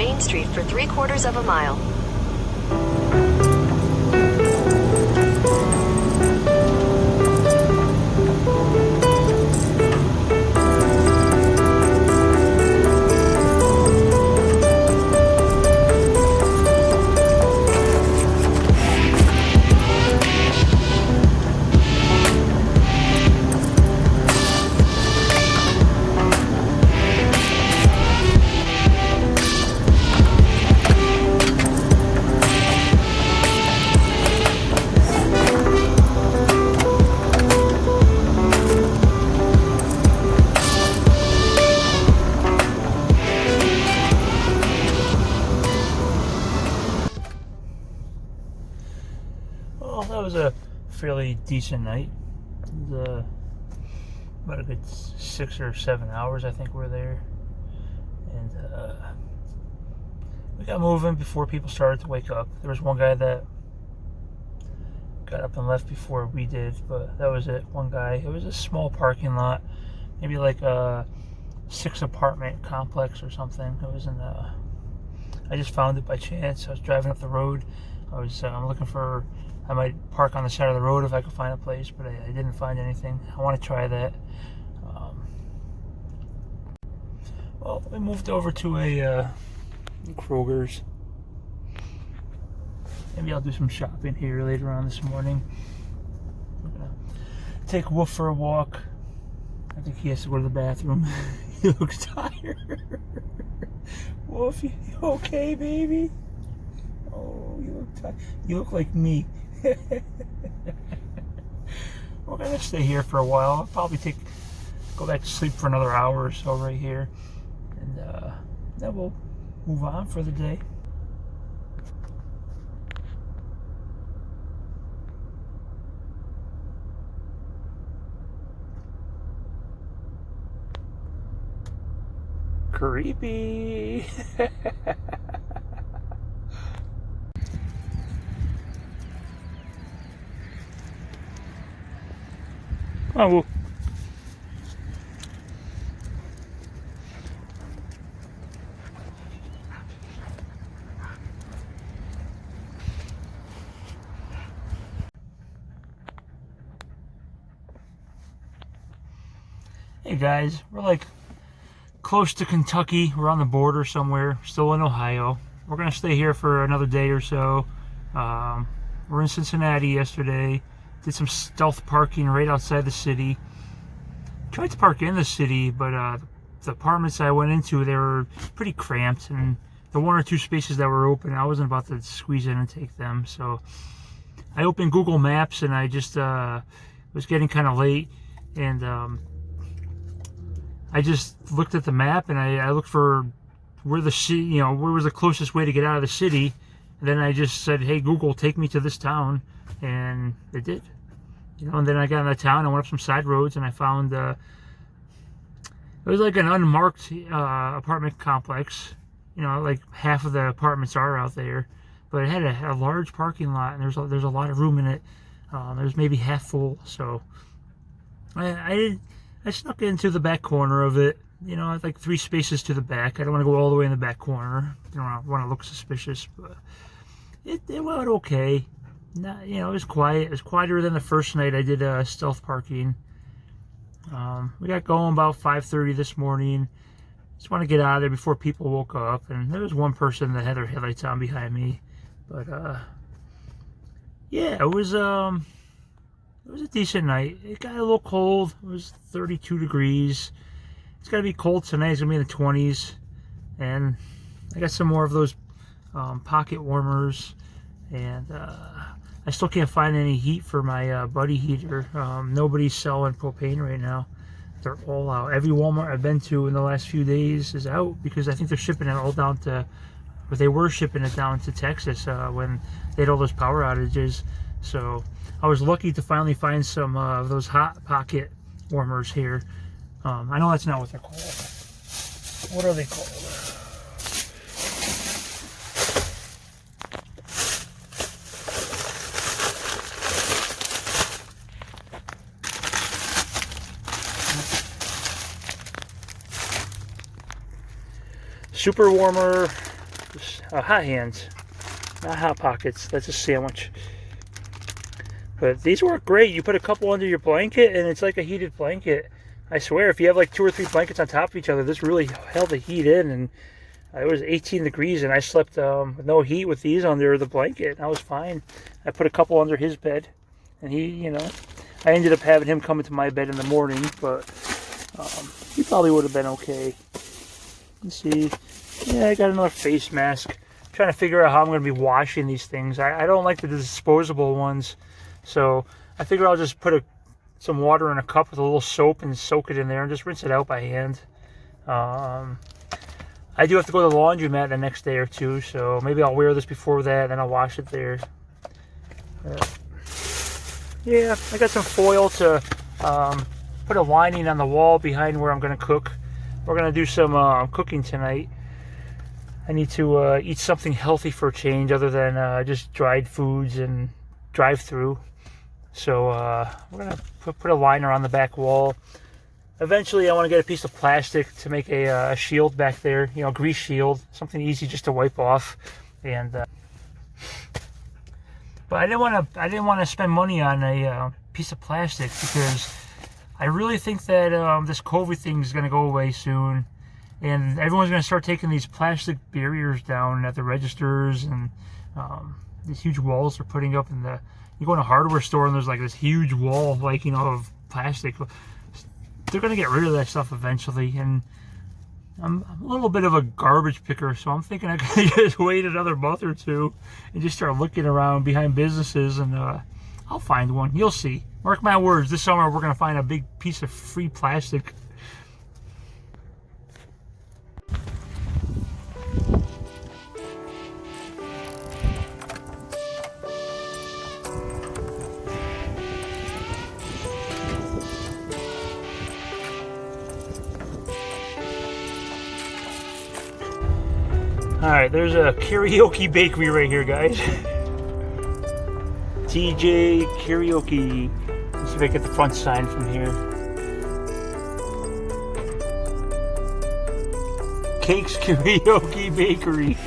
Main Street for 3/4 of a mile. Well, that was a fairly decent night. It was, about a good 6 or 7 hours, I think, we're there. And we got moving before people started to wake up. There was one guy that got up and left before we did, but that was it. One guy. It was a small parking lot, maybe like a 6-apartment complex or something. It was in I just found it by chance. I was driving up the road. I'm looking for, I might park on the side of the road if I could find a place, but I didn't find anything. I want to try that. Well, we moved over to a Kroger's. Maybe I'll do some shopping here later on this morning. I'm gonna take Wolf for a walk. I think he has to go to the bathroom. He looks tired. Wolf, you okay, baby? Oh, you look tired. You look like me. We're gonna stay here for a while. I'll probably go back to sleep for another hour or so right here, and then we'll move on for the day. Creepy. Come on, Wolf. Hey guys, we're like close to Kentucky. We're on the border somewhere, still in Ohio. We're gonna stay here for another day or so. We're in Cincinnati yesterday. Did some stealth parking right outside the city. Tried to park in the city, but the apartments I went into, they were pretty cramped, and the 1 or 2 spaces that were open, I wasn't about to squeeze in and take them. So I opened Google Maps, and I just was getting kind of late, and I just looked at the map, and I looked for where the city, where was the closest way to get out of the city. And then I just said, "Hey Google, take me to this town," and it did. And then I got in the town. I went up some side roads, and I found it was like an unmarked apartment complex. Like half of the apartments are out there, but it had a large parking lot, and there's a lot of room in it. There's maybe half full, so I snuck into the back corner of it. Like 3 spaces to the back. I don't want to go all the way in the back corner. I don't want to look suspicious, but it went okay. It was quiet. It was quieter than the first night I did stealth parking. We got going about 5:30 this morning. Just want to get out of there before people woke up, and there was one person that had their headlights on behind me. But yeah, it was a decent night. It got a little cold. It was 32 degrees. It's gonna be cold tonight. It's gonna be in the 20s, and I got some more of those pocket warmers, and I still can't find any heat for my Buddy heater. Nobody's selling propane right now. They're all out. Every Walmart I've been to in the last few days is out, because I think they're shipping it all down to, or they were shipping it down to Texas when they had all those power outages. So I was lucky to finally find some of those hot pocket warmers here. I know that's not what they're called. What are they called? Super warmer hands. Hot hands. Not Hot Pockets. That's a sandwich. But these work great. You put a couple under your blanket, and it's like a heated blanket. I swear, if you have like 2 or 3 blankets on top of each other, this really held the heat in. And it was 18 degrees, and I slept with no heat with these under the blanket. I was fine. I put a couple under his bed, and he, you know, I ended up having him come into my bed in the morning, but he probably would have been okay. Let's see. Yeah, I got another face mask. I'm trying to figure out how I'm going to be washing these things. I don't like the disposable ones, so I figure I'll just put some water in a cup with a little soap and soak it in there and just rinse it out by hand. I do have to go to the laundromat the next day or two, so maybe I'll wear this before that, and then I'll wash it there. Yeah, I got some foil to put a lining on the wall behind where I'm going to cook. We're going to do some cooking tonight. I need to eat something healthy for a change other than just dried foods and drive-through. So we're going to put a liner on the back wall. Eventually, I want to get a piece of plastic to make a shield back there, you know, grease shield, something easy just to wipe off. And but I didn't want to spend money on a piece of plastic because I really think that this COVID thing is going to go away soon, and everyone's going to start taking these plastic barriers down at the registers, and these huge walls they're putting up in you go in a hardware store and there's like this huge wall, like, you know, of plastic. They're going to get rid of that stuff eventually, and I'm a little bit of a garbage picker, so I'm thinking I can just wait another month or two and just start looking around behind businesses, and I'll find one. You'll see. Mark my words, this summer we're going to find a big piece of free plastic. Alright, there's a karaoke bakery right here, guys. TJ Karaoke. Let's see if I get the front sign from here. Cakes Karaoke Bakery.